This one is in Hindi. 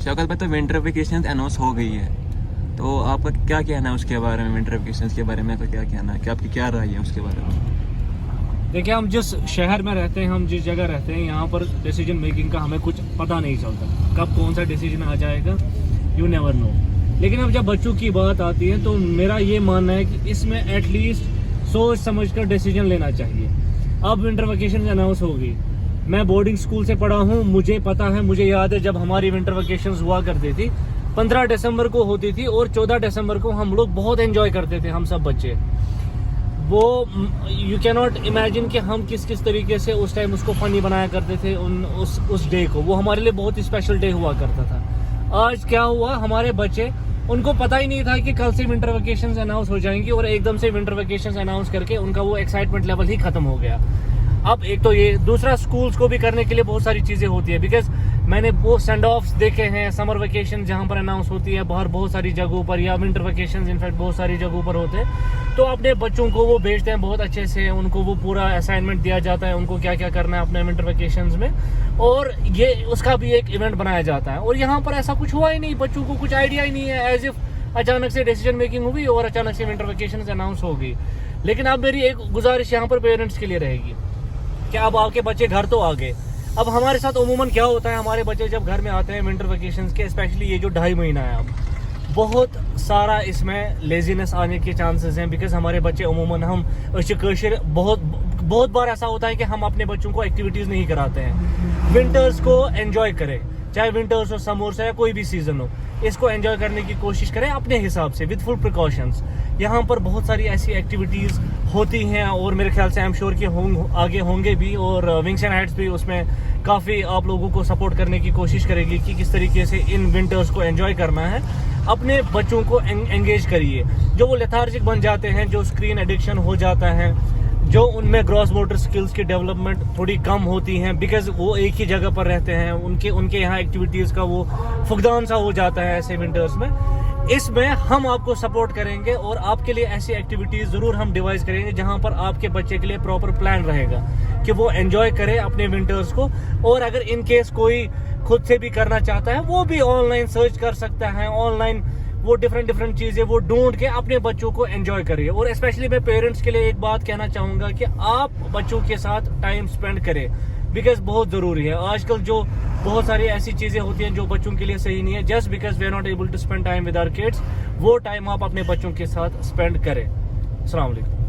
शौकत भाई, तो विंटर वेकेशन अनाउंस हो गई है, तो आपका क्या कहना है उसके बारे में? विंटर वेकेशन के बारे में आपका क्या कहना है, कि आपकी क्या राय है उसके बारे में? देखिए, हम जिस शहर में रहते हैं, हम जिस जगह रहते हैं, यहाँ पर डिसीजन मेकिंग का हमें कुछ पता नहीं चलता कब कौन सा डिसीजन आ जाएगा, यू नेवर नो। लेकिन अब जब बच्चों की बात आती है तो मेरा ये मानना है कि इसमें एटलीस्ट सोच समझ कर डिसीजन लेना चाहिए। अब विंटर वेकेशन अनाउंस होगी, मैं बोर्डिंग स्कूल से पढ़ा हूँ, मुझे पता है, मुझे याद है जब हमारी विंटर वेकेशन हुआ करती थी 15 दिसंबर को होती थी और 14 दिसंबर को हम लोग बहुत एंजॉय करते थे, हम सब बच्चे। वो यू कैन नॉट इमेजिन कि हम किस किस तरीके से उस टाइम उसको फनी बनाया करते थे, उस डे को। वो हमारे लिए बहुत ही स्पेशल डे हुआ करता था। आज क्या हुआ, हमारे बच्चे, उनको पता ही नहीं था कि कल से विंटर वेकेशंस अनाउंस हो जाएंगी और एकदम से विंटर वेकेशंस अनाउंस करके उनका वो एक्साइटमेंट लेवल ही खत्म हो गया। अब एक तो ये, दूसरा स्कूल्स को भी करने के लिए बहुत सारी चीज़ें होती है, बिकॉज मैंने वो सेंड ऑफ्स देखे हैं, समर वेकेशन जहाँ पर अनाउंस होती है बाहर बहुत सारी जगहों पर, या विंटर वेकेशन इनफैक्ट बहुत सारी जगहों पर होते हैं। तो अपने बच्चों को वो भेजते हैं बहुत अच्छे से, उनको वो पूरा असाइनमेंट दिया जाता है, उनको क्या क्या करना है अपने विंटर वेकेशंस में, और ये उसका भी एक इवेंट बनाया जाता है। और यहाँ पर ऐसा कुछ हुआ ही नहीं, बच्चों को कुछ आइडिया ही नहीं है, एज इफ अचानक से डिसीजन मेकिंग हुई और अचानक से विंटर वेकेशन अनाउंस हो गई। लेकिन अब मेरी एक गुजारिश यहाँ पर पेरेंट्स के लिए रहेगी कि अब आपके बच्चे घर तो आ गए। अब हमारे साथ उमूमन क्या होता है, हमारे बच्चे जब घर में आते हैं विंटर वेकेशंस के, स्पेशली ये जो 2.5 महीना है, अब बहुत सारा इसमें लेजीनेस आने के चांसेस हैं, बिकॉज हमारे बच्चे उमूमन, हम बहुत बार ऐसा होता है कि हम अपने बच्चों को एक्टिविटीज़ नहीं कराते हैं। विंटर्स को एंजॉय करें, चाहे विंटर्स हो, समर्स हो, या कोई भी सीजन हो, इसको एंजॉय करने की कोशिश करें अपने हिसाब से, विद फुल प्रिकॉशंस। यहाँ पर बहुत सारी ऐसी एक्टिविटीज़ होती हैं और मेरे ख्याल से आई एम श्योर कि आगे होंगे भी, और विंग्स एंड हाइट्स भी उसमें काफ़ी आप लोगों को सपोर्ट करने की कोशिश करेगी कि किस तरीके से इन विंटर्स को एंजॉय करना है। अपने बच्चों को एंगेज करिए। जो वो लेथार्जिक बन जाते हैं, जो स्क्रीन एडिक्शन हो जाता है, जो उनमें ग्रॉस मोटर स्किल्स की डेवलपमेंट थोड़ी कम होती हैं, बिकॉज वो एक ही जगह पर रहते हैं, उनके यहाँ एक्टिविटीज़ का वो फुकदान सा हो जाता है ऐसे विंटर्स में। इसमें हम आपको सपोर्ट करेंगे और आपके लिए ऐसी एक्टिविटीज़ ज़रूर हम डिवाइस करेंगे जहाँ पर आपके बच्चे के लिए प्रॉपर प्लान रहेगा कि वो एंजॉय करे अपने विंटर्स को। और अगर इन केस कोई खुद से भी करना चाहता है, वो भी ऑनलाइन सर्च कर सकता है, ऑनलाइन वो डिफरेंट चीज़ें वो ढूंढ के अपने बच्चों को एंजॉय करिए। और स्पेशली मैं पेरेंट्स के लिए एक बात कहना चाहूँगा कि आप बच्चों के साथ टाइम स्पेंड करें, बिकॉज बहुत ज़रूरी है। आजकल जो बहुत सारी ऐसी चीज़ें होती हैं जो बच्चों के लिए सही नहीं है, just because we are not able to spend time with our kids, वो टाइम आप अपने बच्चों के साथ स्पेंड करें। अस्सलाम वालेकुम।